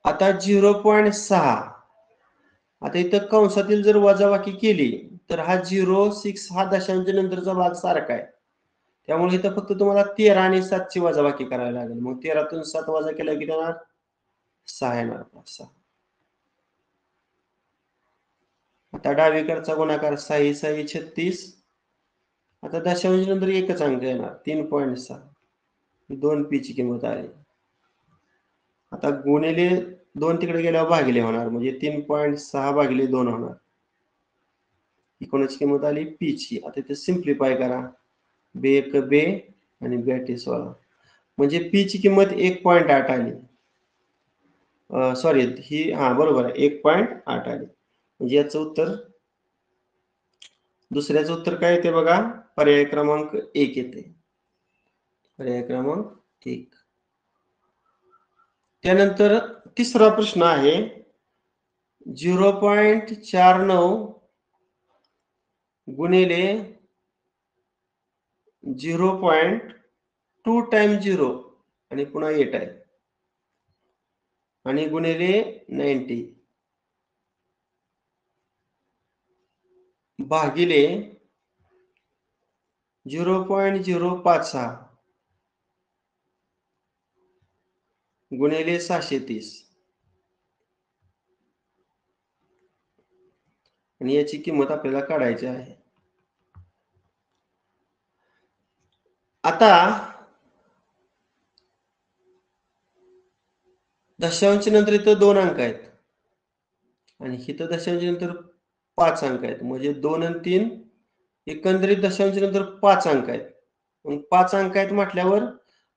आता 0.6, आता इथं कंसातील जर वजाबाकी केली तर हा 0.6 हा दशांश नंतरचा भाग सारखा आहे. त्यामुळे इथं फक्त तुम्हाला 13 आणि 7 ची वजाबाकी करायला लागेल. मग 13 तून 7 वजा केला की येणार 6 येणार. 6. आता डावीकडचा गुणाकार 6 6 36. आता दशांश नंतर एकच अंक येणार 3.6. 2p ची किंमत आहे. आता गुणिले 2 तिकडे गेल्यावर भागिले होणार म्हणजे 3.6 भागिले 2 होणार. ही कोणाची किंमत आली? p ची. आता इथे सिम्प्लिफाय करा. बे 1 बे आणि बे 8 16 म्हणजे p ची किंमत 1.8 आली. सॉरी, ही बरोबर आहे 1.8 आली. म्हणजे याचं उत्तर, दुसऱ्याचं उत्तर काय येते बघा? पर्याय क्रमांक 1 येते. पर्याय क्रमांक 1. त्यानंतर तिसरा प्रश्न आहे 0.49 गुणिले 0.2 टाइम्स 0 आणि पुन्हा 8 आहे आणि गुणिले 90 भागिले 0.056 गुणिले 730 आणि याची किंमत आपल्याला काढायची आहे. आता दशांश नंतर इथं 2 अंक आहेत आणि इथं दशांश नंतर 5 अंक आहेत. म्हणजे 2 आणि 3 एकंदरीत दशांश नंतर 5 अंक आहेत. मग 5 अंक आहेत म्हटल्यावर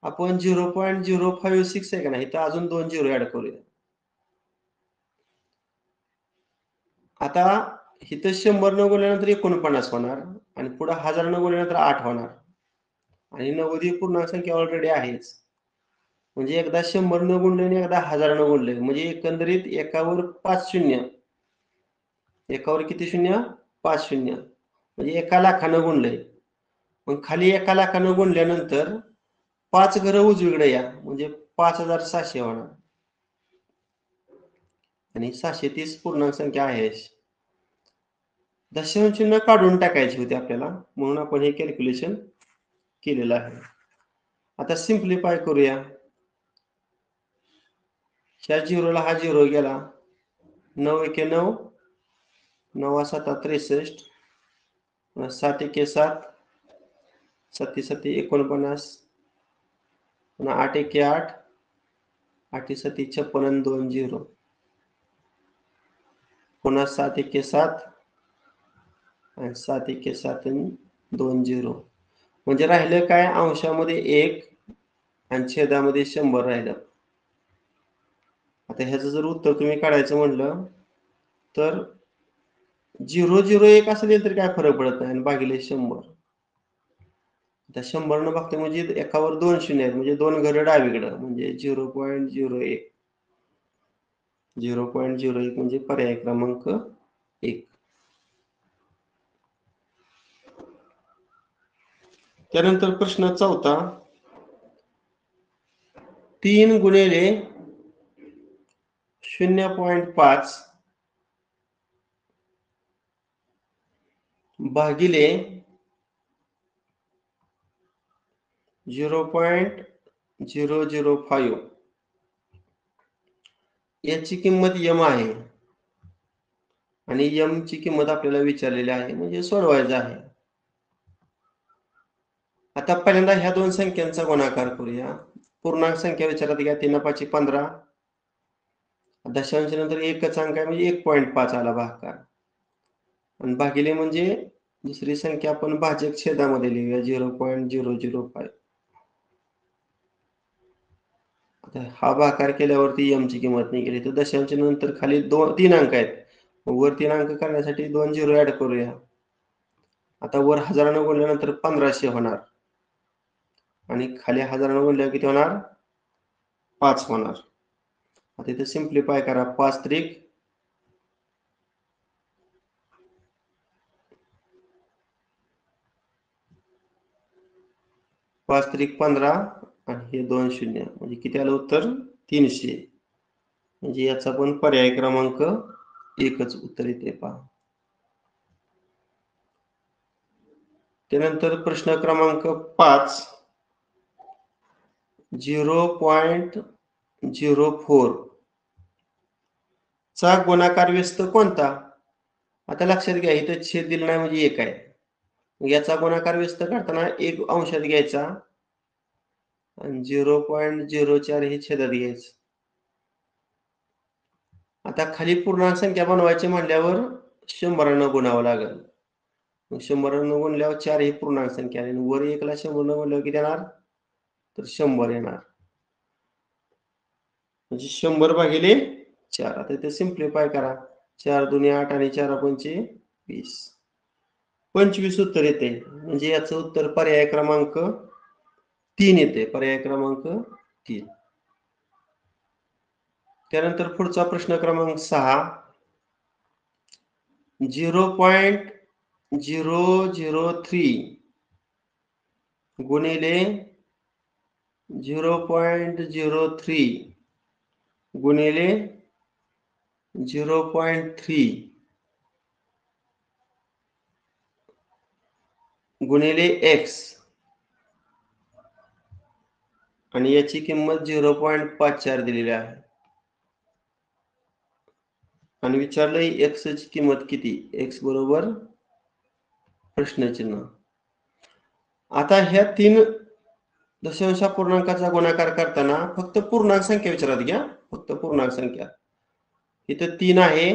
आपण 0.056 आहे का नाही, इथं अजून 2 झिरो ऍड करूया. आता इथं 100 न गुणल्यानंतर 49 होणार आणि पुढे 1000 न गुणल्यानंतर 8 होणार आणि 90 पूर्णांक संख्या ऑलरेडी आहेच. म्हणजे एकदा 100 न गुणले आणि एकदा 1000 न गुणले म्हणजे एकंदरीत एकावर 5 शून्य. एकावर किती शून्य? 5 शून्य. म्हणजे 1 लाखानं गुणले. मग खाली 1 लाखानं गुणल्यानंतर 5 घरं उजवीकडे या म्हणजे 5700 होणार आणि 730 पूर्णांक संख्या आहे. दशांश चिन्ह काढून टाकायची होती आपल्याला, म्हणून आपण हे कॅल्क्युलेशन केलेलं आहे. आता सिम्प्लिफाय करूया. ह्या झिरोला हा झिरो गेला. 9 1 9, 9 7 63, 7 1 7, 7 7 49, 8 1 8, 8 7 56 आणि 2 0, पुन्हा 7 1 7, आणि 7 एके 7 आणि 2 0. म्हणजे राहिलं काय, अंशामध्ये 1 आणि छेदामध्ये 100 राहिलं. आता ह्याचं जर उत्तर तुम्ही काढायचं म्हणलं तर 0 0 1 असं दिलं तरी काय फरक पडत नाही आणि भागिले 100. आता 100 न भागते म्हणजे एकावर 2 शून्य आहेत, म्हणजे 2 घरं डावीकडं, म्हणजे 0.01. 0.01 म्हणजे पर्याय क्रमांक 1. त्यानंतर प्रश्न 4था, 3 गुणिले 0.5 भागिले 0.005 याची किंमत m आहे आणि m ची किंमत आपल्याला विचारलेली आहे, म्हणजे सोडवायचं आहे. आता पहिल्यांदा ह्या दोन संख्यांचा गुणाकार करूया. पूर्णांक संख्या विचारात घ्या. 3 5 15. दशांश नंतर एकच अंक आहे, म्हणजे 1.5 आला भागाकार. आणि भागिले म्हणजे दुसरी संख्या आपण भाजक छेदामध्ये लिहूया 0.005. आता हा भागाकार केल्यावरती m ची किंमत निघाली. तर दशांश नंतर खाली 3 अंक आहेत. वर 3 अंक करण्यासाठी 2 0 ऍड करूया. आता वर हजारानं गुणल्यानंतर 1500 होणार आणि खाली हजारानं गुणल्यावर किती होणार, 5 होणार. आता इथे सिम्प्लिफाय करा. 5 त्रिक 15 आणि हे 2 शून्य, म्हणजे किती आलं उत्तर, 300. म्हणजे याचा पण पर्याय क्रमांक 1च उत्तर येते पहा. त्यानंतर प्रश्न क्रमांक 5, 0.04 चा गुणाकार व्यस्त कोणता? आता लक्षात घ्या, इथं छेद दिला नाही म्हणजे 1 आहे. याचा गुणाकार व्यस्त करताना 1 अंशात घ्यायचा आणि 0.04 हे छेदात घ्यायचं. आता खाली पूर्णांक संख्या बनवायची म्हणल्यावर 100 न गुणावं लागेल. 100 न गुणल्यावर 4 ही पूर्णांक संख्या आहे आणि वर 1 ला 100 न गुणल्यावर किती येणार, तर 100 येणार. म्हणजे 100 भागिले 4. आता इथे सिम्प्लिफाय करा. 4 दुनी 8 आणि 4 पंचे 20. 25 उत्तर येते. म्हणजे याचं उत्तर पर्याय क्रमांक 3 येते. पर्याय क्रमांक 3. त्यानंतर पुढचा प्रश्न क्रमांक 6, 0.003 गुणिले 0.03 गुणिले 0.3 गुणिले x आणि याची किंमत 0.54 दिलेली आहे आणि विचारलंय x ची किंमत किती. x बरोबर प्रश्नचिन्ह. आता ह्या 3 दशांश पूर्णांकाचा गुणाकार करताना फक्त पूर्णांक संख्या विचारात घ्या. फक्त पूर्णांक संख्या. इथं 3 आहे,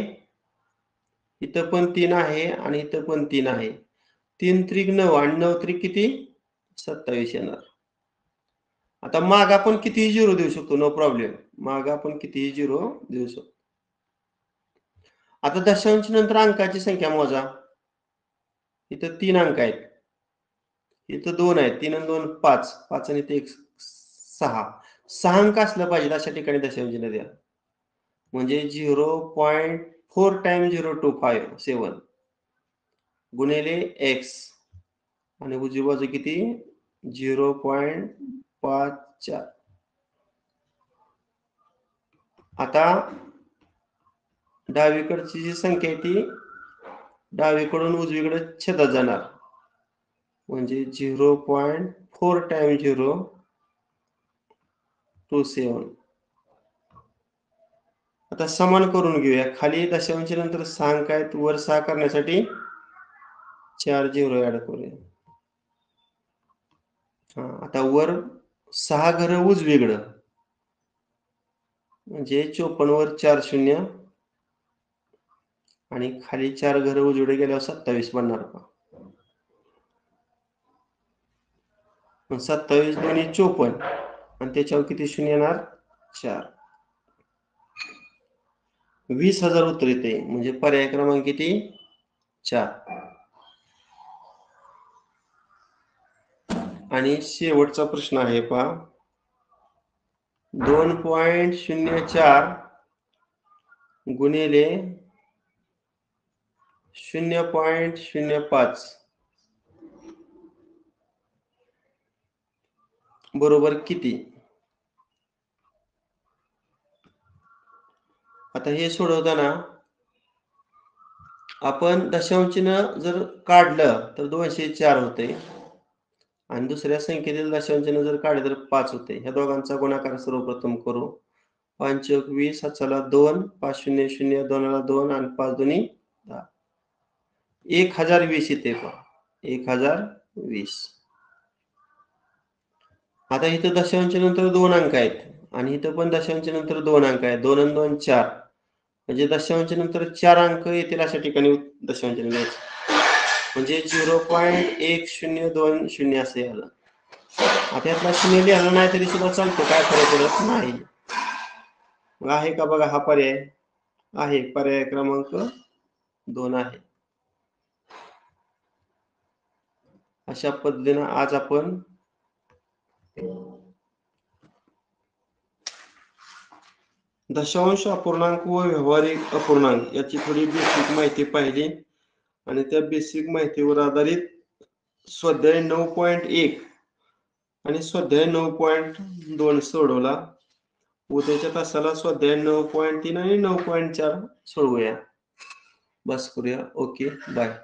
इथं पण 3 आहे आणि इथं पण 3 आहे. 3 त्रिक 9 आणि 9 त्रिक किती, 27 येणार. आता माग आपण कितीही 0 देऊ शकतो, नो प्रॉब्लेम. माग आपण कितीही 0 देऊ शकतो. आता दशांश नंतर अंकाची संख्या मोजा. इथं 3 अंक आहेत, इथं 2 आहेत. 3 आणि 2 5, 5 आणि इथे 1 6. 6 अंक असलं पाहिजे अशा ठिकाणी दशांश चिन्ह द्या. म्हणजे 0.4 टाइम्स 025 7 गुणिले x आणि उजवी बाजू किती, 0.54. आता डावीकडची जी संख्या आहे ती डावीकडून उजवीकडे छेदात जाणार, म्हणजे 0.4 टाइम्स 027. आता समान करून घेऊया. खाली दशांश नंतर 6 अंक आहेत, वर 6 करण्यासाठी 4 0 ऍड करूया. आता वर 6 घरं उजवीकडं, म्हणजे 54 वर 4 शून्य आणि खाली 4 घर उजवडे गेल्यावर 27 बनणार का? 27 दोन्ही 54 आणि त्याच्यावर किती शून्य येणार? 4. 20,000 उत्तर येते. म्हणजे पर्याय क्रमांक किती? 4. आणि शेवटचा प्रश्न आहे पहा 2.04 गुणिले 0.05 बरोबर किती? आता हे सोडवताना आपण दशांश चिन्ह जर काढलं तर 204 होते आणि दुसऱ्या संख्येतील दशांश चिन्ह जर काढले तर 5 होते. ह्या दोघांचा गुणाकार सर्वप्रथम करू. 5 चौक 20 हाताला 2 5 शून्य शून्य 2 2 आणि 5 दोन्ही 10. 1020 येते पहा 1020. आता इथं दशांश नंतर 2 अंक आहेत आणि इथं पण दशांश नंतर 2 अंक आहेत. 2 आणि 2 4 म्हणजे दशांश नंतर 4 अंक येतील अशा ठिकाणी दशांश लिहायचं. म्हणजे 0.1020 असे आलं. आता यातला शून्य लिहिलं नाही तरी सुद्धा चालतो, काय फरक पडत नाही. मग आहे का बघा हा पर्याय? आहे. पर्याय क्रमांक 2 आहे. अशा पद्धतीने आज आपण दशांश अपूर्णांक व व्यावहारिक अपूर्णांक याची थोडी बेसिक माहिती पाहिली आणि त्या बेसिक माहितीवर आधारित स्वाध्याय 9.1 आणि स्वाध्याय 9.2 सोडवला. उद्याच्या तासाला स्वाध्याय 9.3 आणि 9.4 सोडवूया. बस करूया. Okay bye.